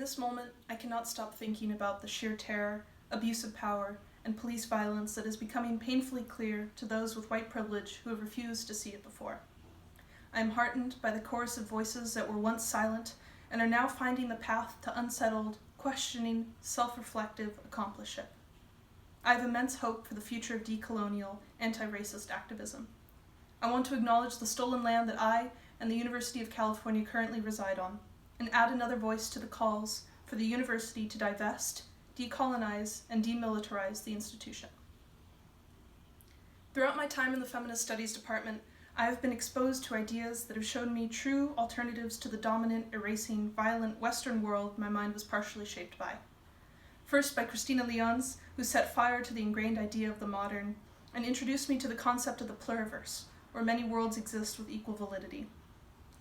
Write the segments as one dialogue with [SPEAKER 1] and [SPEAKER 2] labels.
[SPEAKER 1] this moment, I cannot stop thinking about the sheer terror, abuse of power, and police violence that is becoming painfully clear to those with white privilege who have refused to see it before. I am heartened by the chorus of voices that were once silent and are now finding the path to unsettled, questioning, self-reflective accomplishment. I have immense hope for the future of decolonial, anti-racist activism. I want to acknowledge the stolen land that I and the University of California currently reside on, and add another voice to the calls for the university to divest, decolonize, and demilitarize the institution. Throughout my time in the Feminist Studies department, I have been exposed to ideas that have shown me true alternatives to the dominant, erasing, violent Western world my mind was partially shaped by. First by Christina Lyons, who set fire to the ingrained idea of the modern, and introduced me to the concept of the pluriverse, where many worlds exist with equal validity.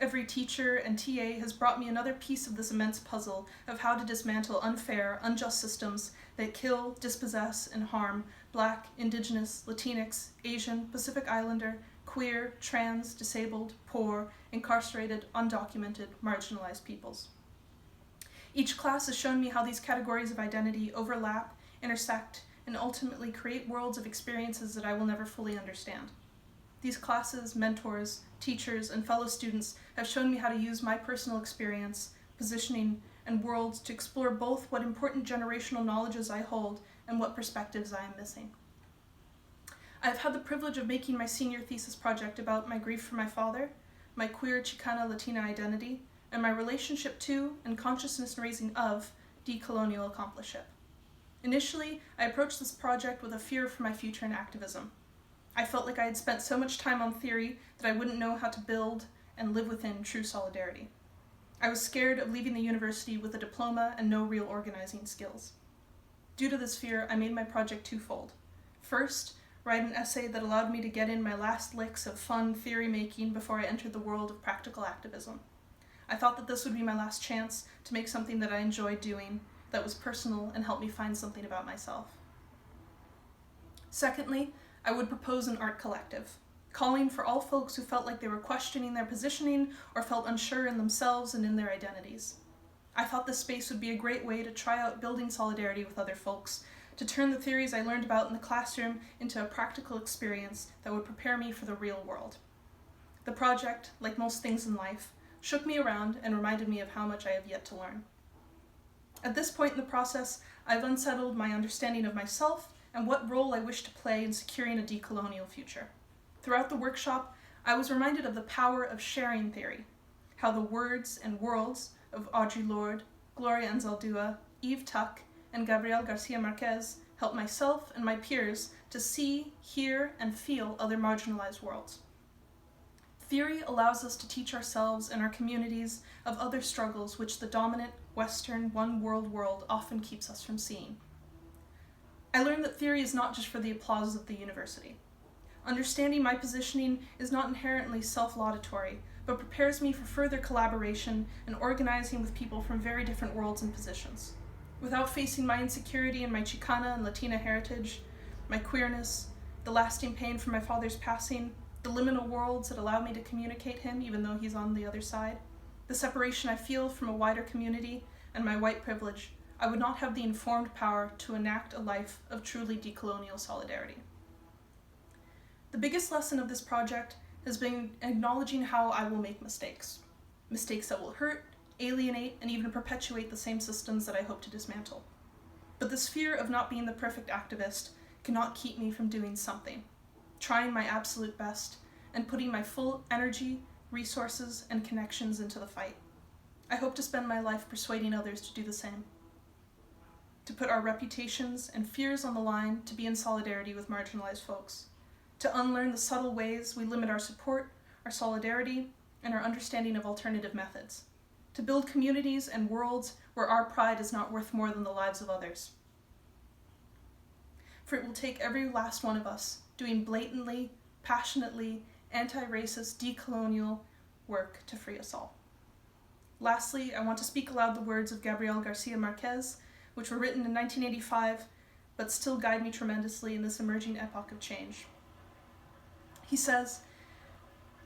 [SPEAKER 1] Every teacher and TA has brought me another piece of this immense puzzle of how to dismantle unfair, unjust systems that kill, dispossess, and harm Black, Indigenous, Latinx, Asian, Pacific Islander, queer, trans, disabled, poor, incarcerated, undocumented, marginalized peoples. Each class has shown me how these categories of identity overlap, intersect, and ultimately create worlds of experiences that I will never fully understand. These classes, mentors, teachers, and fellow students have shown me how to use my personal experience, positioning, and worlds to explore both what important generational knowledges I hold and what perspectives I am missing. I have had the privilege of making my senior thesis project about my grief for my father, my queer Chicana Latina identity, and my relationship to and consciousness raising of decolonial accompliceship. Initially, I approached this project with a fear for my future in activism. I felt like I had spent so much time on theory that I wouldn't know how to build and live within true solidarity. I was scared of leaving the university with a diploma and no real organizing skills. Due to this fear, I made my project twofold. First, write an essay that allowed me to get in my last licks of fun theory making before I entered the world of practical activism. I thought that this would be my last chance to make something that I enjoyed doing, that was personal and helped me find something about myself. Secondly, I would propose an art collective, calling for all folks who felt like they were questioning their positioning or felt unsure in themselves and in their identities. I thought this space would be a great way to try out building solidarity with other folks, to turn the theories I learned about in the classroom into a practical experience that would prepare me for the real world. The project, like most things in life, shook me around and reminded me of how much I have yet to learn. At this point in the process, I've unsettled my understanding of myself and what role I wish to play in securing a decolonial future. Throughout the workshop, I was reminded of the power of sharing theory, how the words and worlds of Audre Lorde, Gloria Anzaldúa, Eve Tuck, and Gabriel Garcia Marquez helped myself and my peers to see, hear, and feel other marginalized worlds. Theory allows us to teach ourselves and our communities of other struggles which the dominant, Western, one-world world often keeps us from seeing. I learned that theory is not just for the applause of the university. Understanding my positioning is not inherently self-laudatory, but prepares me for further collaboration and organizing with people from very different worlds and positions. Without facing my insecurity in my Chicana and Latina heritage, my queerness, the lasting pain from my father's passing, the liminal worlds that allow me to communicate him even though he's on the other side, the separation I feel from a wider community, and my white privilege, I would not have the informed power to enact a life of truly decolonial solidarity. The biggest lesson of this project has been acknowledging how I will make mistakes. Mistakes that will hurt, alienate, and even perpetuate the same systems that I hope to dismantle. But this fear of not being the perfect activist cannot keep me from doing something, trying my absolute best, and putting my full energy, resources, and connections into the fight. I hope to spend my life persuading others to do the same, to put our reputations and fears on the line to be in solidarity with marginalized folks, to unlearn the subtle ways we limit our support, our solidarity, and our understanding of alternative methods, to build communities and worlds where our pride is not worth more than the lives of others. For it will take every last one of us doing blatantly, passionately, anti-racist, decolonial work to free us all. Lastly, I want to speak aloud the words of Gabriel Garcia Marquez, which were written in 1985, but still guide me tremendously in this emerging epoch of change. He says,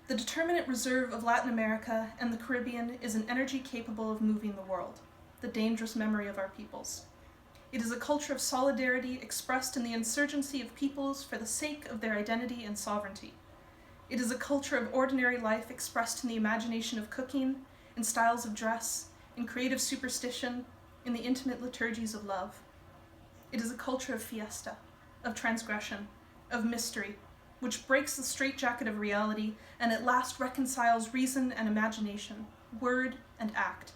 [SPEAKER 1] "The determinate reserve of Latin America and the Caribbean is an energy capable of moving the world. the dangerous memory of our peoples. It is a culture of solidarity expressed in the insurgency of peoples for the sake of their identity and sovereignty. It is a culture of ordinary life expressed in the imagination of cooking, in styles of dress, in creative superstition, in the intimate liturgies of love. It is a culture of fiesta, of transgression, of mystery, which breaks the straitjacket of reality and at last reconciles reason and imagination, word and act.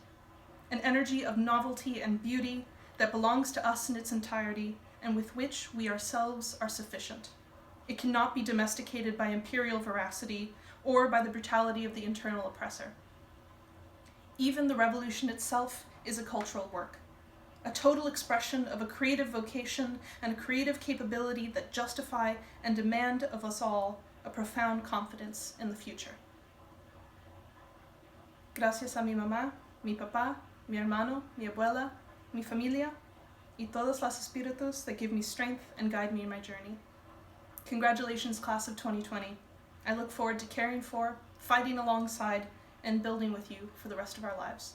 [SPEAKER 1] An energy of novelty and beauty that belongs to us in its entirety and with which we ourselves are sufficient. It cannot be domesticated by imperial veracity or by the brutality of the internal oppressor. Even the revolution itself is a cultural work, a total expression of a creative vocation and a creative capability that justify and demand of us all a profound confidence in the future. Gracias a mi mamá, mi papá, mi hermano, mi abuela, mi familia, y todos los espíritus that give me strength and guide me in my journey. Congratulations, class of 2020. I look forward to caring for, fighting alongside, and building with you for the rest of our lives.